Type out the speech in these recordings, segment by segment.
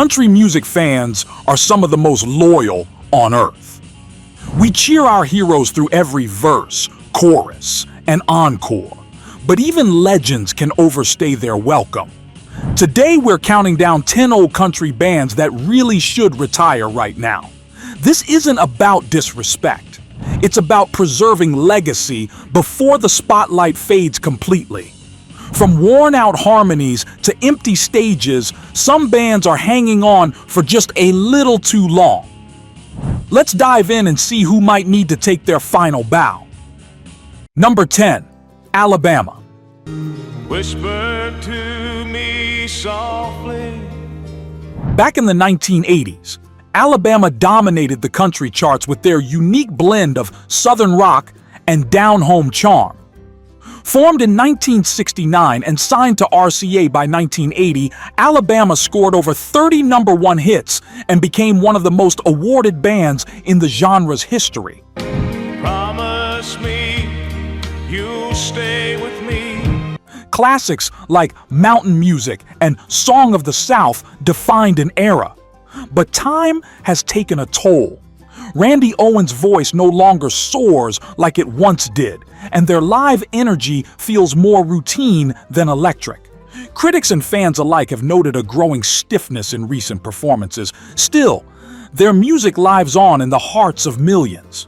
Country music fans are some of the most loyal on earth. We cheer our heroes through every verse, chorus, and encore. But even legends can overstay their welcome. Today we're counting down 10 old country bands that really should retire right now. This isn't about disrespect. It's about preserving legacy before the spotlight fades completely. From worn-out harmonies to empty stages, some bands are hanging on for just a little too long. Let's dive in and see who might need to take their final bow. Number 10, Alabama. Whisper to me softly. Back in the 1980s, Alabama dominated the country charts with their unique blend of southern rock and down-home charm. Formed in 1969 and signed to RCA by 1980, Alabama scored over 30 #1 hits and became one of the most awarded bands in the genre's history. Promise me you'll stay with me. Classics like Mountain Music and Song of the South defined an era. But time has taken a toll. Randy Owens' voice no longer soars like it once did, and their live energy feels more routine than electric. Critics and fans alike have noted a growing stiffness in recent performances. Still, their music lives on in the hearts of millions.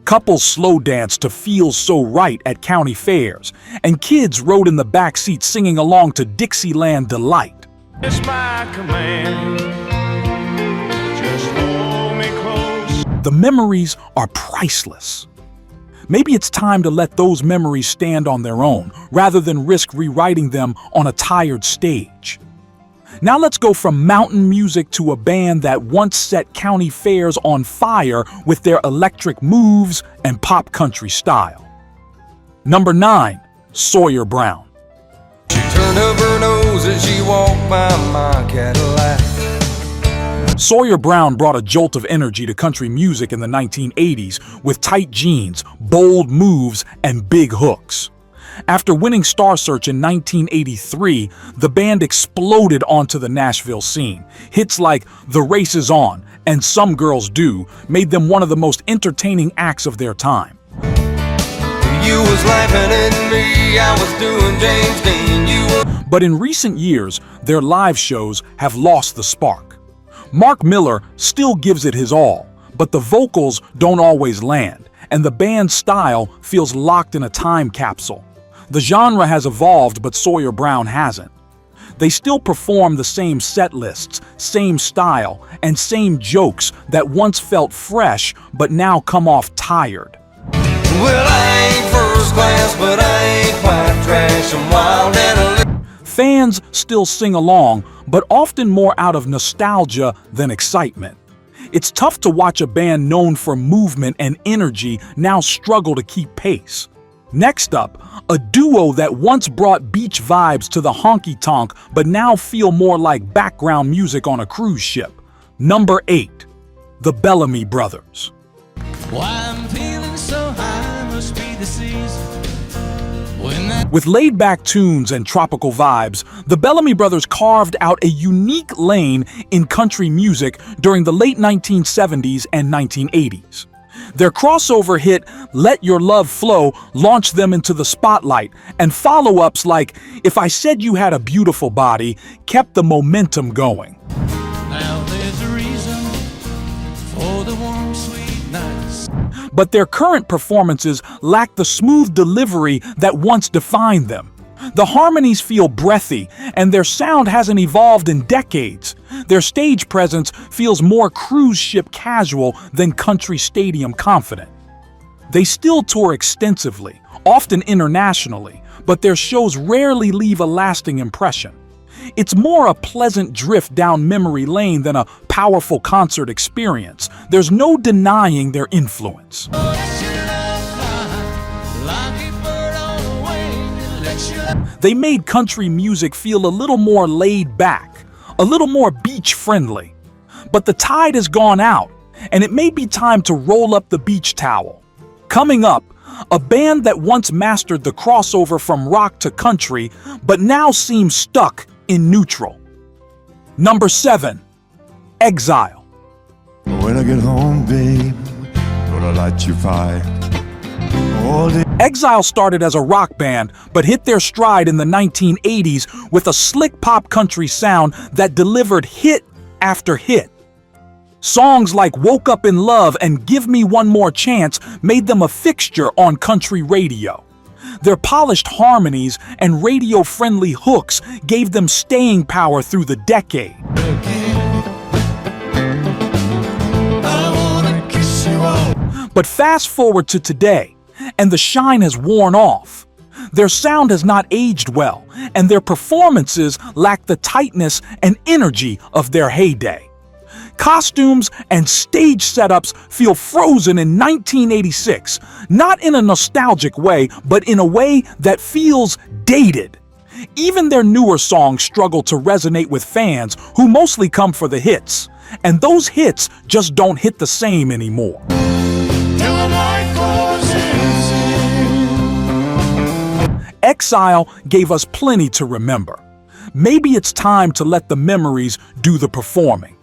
Couples slow dance to Feel So Right at county fairs, and kids rode in the backseat singing along to Dixieland Delight. It's my command. Just hold me close. The memories are priceless. Maybe it's time to let those memories stand on their own, rather than risk rewriting them on a tired stage. Now let's go from mountain music to a band that once set county fairs on fire with their electric moves and pop country style. Number 9, Sawyer Brown. She turned up her nose as she walked by my Cadillac. Sawyer Brown brought a jolt of energy to country music in the 1980s with tight jeans, bold moves, and big hooks. After winning Star Search in 1983, the band exploded onto the Nashville scene. Hits like The Race Is On and Some Girls Do made them one of the most entertaining acts of their time. You was laughing at me, I was doing James Dean. But in recent years, their live shows have lost the spark. Mark Miller still gives it his all, but the vocals don't always land, and the band's style feels locked in a time capsule. The genre has evolved, but Sawyer Brown hasn't. They still perform the same set lists, same style, and same jokes that once felt fresh, but now come off tired. Well, I ain't first class, but I ain't quite trash. I'm wild and Fans still sing along, but often more out of nostalgia than excitement. It's tough to watch a band known for movement and energy now struggle to keep pace. Next up, a duo that once brought beach vibes to the honky-tonk but now feel more like background music on a cruise ship. Number 8, the Bellamy Brothers. Why I'm feeling so high must be the season. With laid-back tunes and tropical vibes, the Bellamy Brothers carved out a unique lane in country music during the late 1970s and 1980s. Their crossover hit Let Your Love Flow launched them into the spotlight, and follow-ups like If I Said You Had a Beautiful Body kept the momentum going. Now there's a reason for the warm, sweet nights. But their current performances lack the smooth delivery that once defined them. The harmonies feel breathy, and their sound hasn't evolved in decades. Their stage presence feels more cruise ship casual than country stadium confident. They still tour extensively, often internationally, but their shows rarely leave a lasting impression. It's more a pleasant drift down memory lane than a powerful concert experience. There's no denying their influence. They made country music feel a little more laid back, a little more beach friendly. But the tide has gone out, and it may be time to roll up the beach towel. Coming up, a band that once mastered the crossover from rock to country, but now seems stuck in neutral. Number 7, Exile. When I get home, babe, gonna light your fire. All day. Exile started as a rock band, but hit their stride in the 1980s with a slick pop country sound that delivered hit after hit. Songs like Woke Up in Love and Give Me One More Chance made them a fixture on country radio. Their polished harmonies and radio-friendly hooks gave them staying power through the decade. But fast forward to today, and the shine has worn off. Their sound has not aged well, and their performances lack the tightness and energy of their heyday. Costumes and stage setups feel frozen in 1986, not in a nostalgic way, but in a way that feels dated. Even their newer songs struggle to resonate with fans who mostly come for the hits, and those hits just don't hit the same anymore. Exile gave us plenty to remember. Maybe it's time to let the memories do the performing.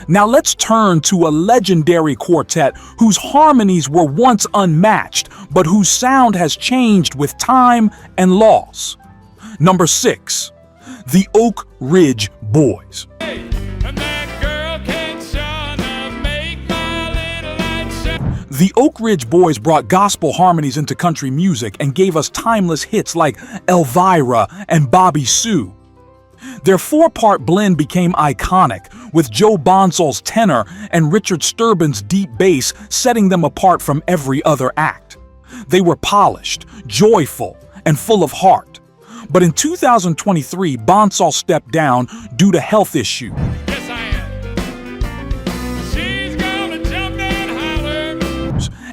Now let's turn to a legendary quartet whose harmonies were once unmatched, but whose sound has changed with time and loss. Number 6, the Oak Ridge Boys. The Oak Ridge Boys brought gospel harmonies into country music and gave us timeless hits like Elvira and Bobby Sue. Their 4-part blend became iconic, with Joe Bonsal's tenor and Richard Sturbin's deep bass setting them apart from every other act. They were polished, joyful, and full of heart. But in 2023, Bonsall stepped down due to health issues.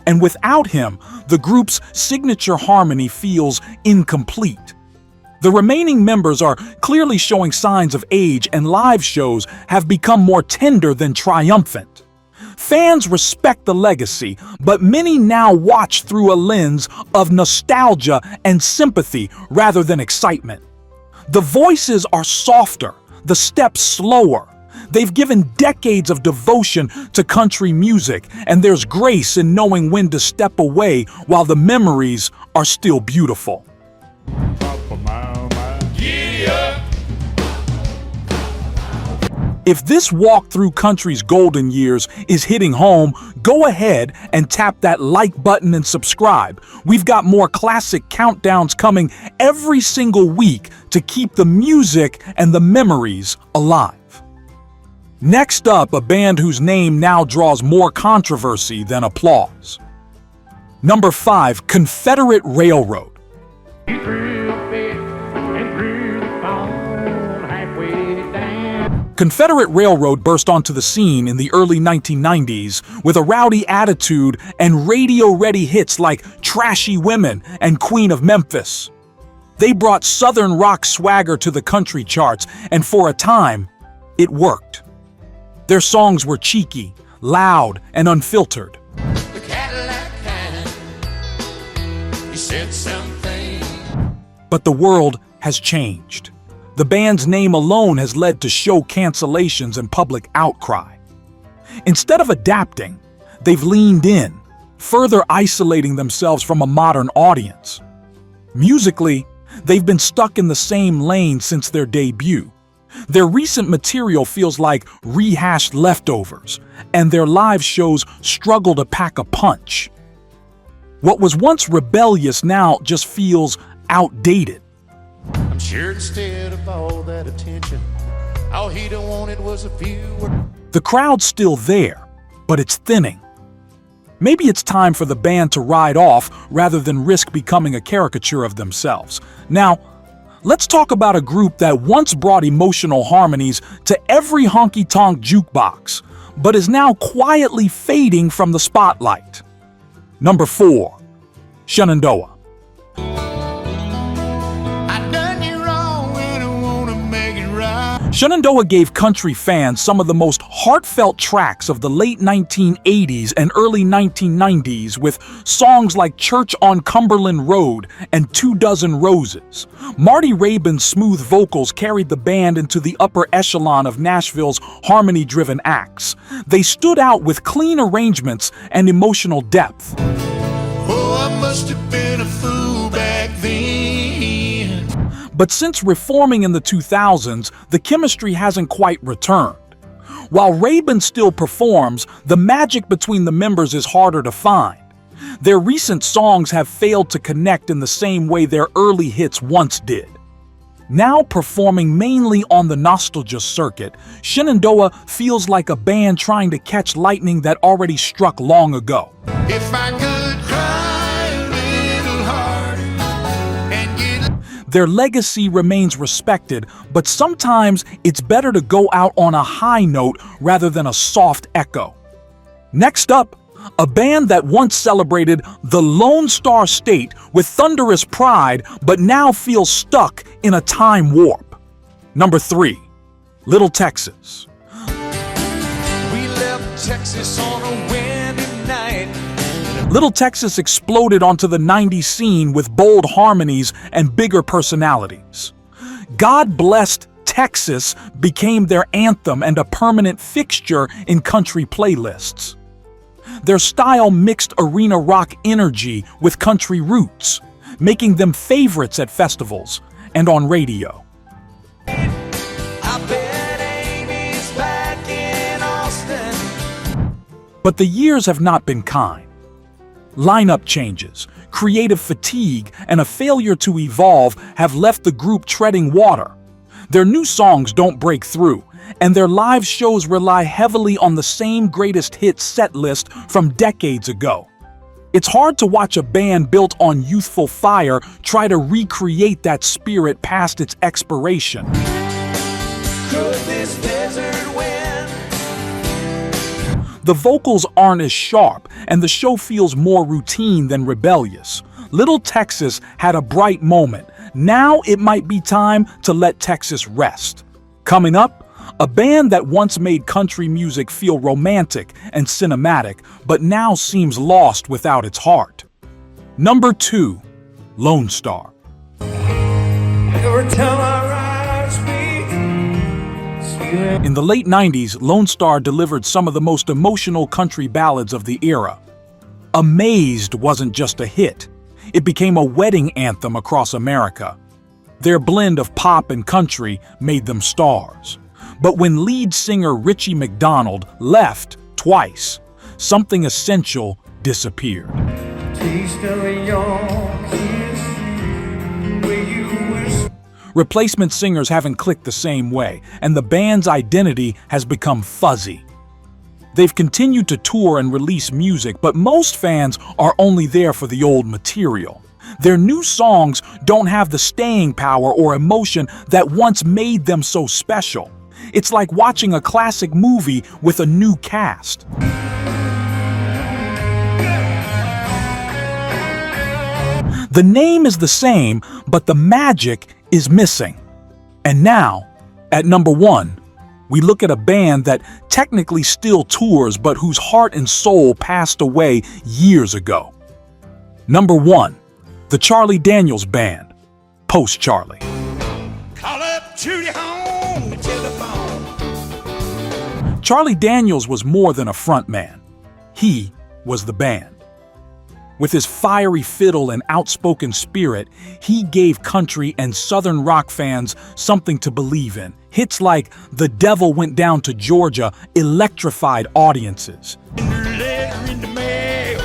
And without him, the group's signature harmony feels incomplete. The remaining members are clearly showing signs of age, and live shows have become more tender than triumphant. Fans respect the legacy, but many now watch through a lens of nostalgia and sympathy rather than excitement. The voices are softer, the steps slower. They've given decades of devotion to country music, and there's grace in knowing when to step away while the memories are still beautiful. If this walk through country's golden years is hitting home, go ahead and tap that like button and subscribe. We've got more classic countdowns coming every single week to keep the music and the memories alive. Next up, a band whose name now draws more controversy than applause. Number 5, Confederate Railroad. Confederate Railroad burst onto the scene in the early 1990s with a rowdy attitude and radio-ready hits like Trashy Women and Queen of Memphis. They brought Southern rock swagger to the country charts, and for a time, it worked. Their songs were cheeky, loud, and unfiltered. The Cadillac kind, he said something. But the world has changed. The band's name alone has led to show cancellations and public outcry. Instead of adapting, they've leaned in, further isolating themselves from a modern audience. Musically, they've been stuck in the same lane since their debut. Their recent material feels like rehashed leftovers, and their live shows struggle to pack a punch. What was once rebellious now just feels outdated. I'm sure instead of all that attention, all he'd have wanted was a few words. The crowd's still there, but it's thinning. Maybe it's time for the band to ride off rather than risk becoming a caricature of themselves. Now, let's talk about a group that once brought emotional harmonies to every honky-tonk jukebox, but is now quietly fading from the spotlight. Number 4, Shenandoah. Shenandoah gave country fans some of the most heartfelt tracks of the late 1980s and early 1990s with songs like Church on Cumberland Road and 24 Roses. Marty Raybon's smooth vocals carried the band into the upper echelon of Nashville's harmony-driven acts. They stood out with clean arrangements and emotional depth. Oh, I must have been a fool back then. But since reforming in the 2000s, the chemistry hasn't quite returned. While Raybon still performs, the magic between the members is harder to find. Their recent songs have failed to connect in the same way their early hits once did. Now performing mainly on the nostalgia circuit, Shenandoah feels like a band trying to catch lightning that already struck long ago. If I could cry a little harder and get Their legacy remains respected, but sometimes it's better to go out on a high note rather than a soft echo. Next up, a band that once celebrated the Lonestar state with thunderous pride, but now feels stuck in a time warp. Number 3, Little Texas. we left Texas on a windy night. Little Texas exploded onto the 90s scene with bold harmonies and bigger personalities. God Blessed Texas became their anthem and a permanent fixture in country playlists. Their style mixed arena rock energy with country roots, making them favorites at festivals and on radio. I bet Amy's back in Austin. But the years have not been kind. Lineup changes, creative fatigue, and a failure to evolve have left the group treading water. Their new songs don't break through, and their live shows rely heavily on the same greatest hits set list from decades ago. It's hard to watch a band built on youthful fire try to recreate that spirit past its expiration. Could this desert win? The vocals aren't as sharp, and the show feels more routine than rebellious. Little Texas had a bright moment. Now it might be time to let Texas rest. Coming up, a band that once made country music feel romantic and cinematic, but now seems lost without its heart. Number 2, Lonestar. Every time I ride, sweet. In the late 90s, Lonestar delivered some of the most emotional country ballads of the era. Amazed wasn't just a hit. It became a wedding anthem across America. Their blend of pop and country made them stars. But when lead singer Richie McDonald left twice, something essential disappeared. Taste of your kiss, where you wish. Replacement singers haven't clicked the same way, and the band's identity has become fuzzy. They've continued to tour and release music, but most fans are only there for the old material. Their new songs don't have the staying power or emotion that once made them so special. It's like watching a classic movie with a new cast. The name is the same, but the magic is missing. And now, at number 1, we look at a band that technically still tours but whose heart and soul passed away years ago. Number 1, the Charlie Daniels Band, Post Charlie. Call up Judy home, the telephone. Charlie Daniels was more than a frontman. He was the band. With his fiery fiddle and outspoken spirit, he gave country and southern rock fans something to believe in. Hits like The Devil Went Down to Georgia electrified audiences. Letter in the mail.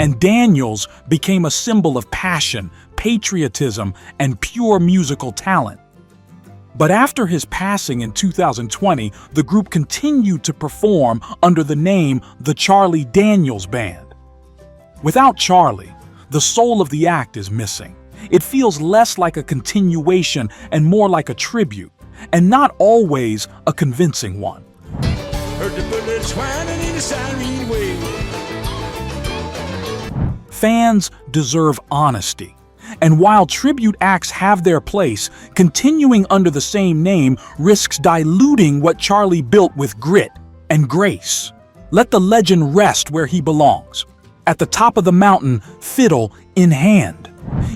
And Daniels became a symbol of passion, patriotism, and pure musical talent. But after his passing in 2020, the group continued to perform under the name The Charlie Daniels Band. Without Charlie, the soul of the act is missing. It feels less like a continuation and more like a tribute, and not always a convincing one. Heard the bullets whining in the siren wave. Fans deserve honesty, And while tribute acts have their place, continuing under the same name risks diluting what Charlie built with grit and grace. Let the legend rest where he belongs, at the top of the mountain, fiddle in hand.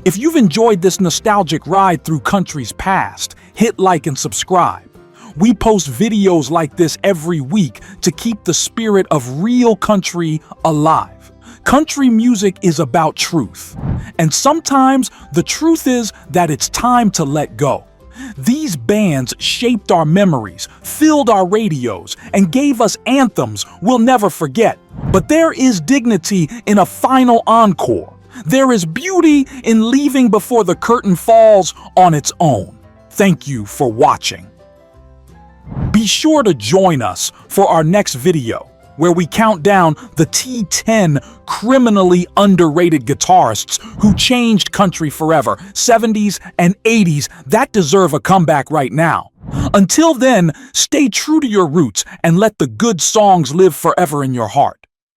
If you've enjoyed this nostalgic ride through country's past, hit like and subscribe. We post videos like this every week to keep the spirit of real country alive. Country music is about truth, and sometimes the truth is that it's time to let go. These bands shaped our memories, filled our radios, and gave us anthems we'll never forget. But there is dignity in a final encore. There is beauty in leaving before the curtain falls on its own. Thank you for watching. Be sure to join us for our next video, where we count down the T10 criminally underrated guitarists who changed country forever, 70s and 80s, that deserve a comeback right now. Until then, stay true to your roots and let the good songs live forever in your heart.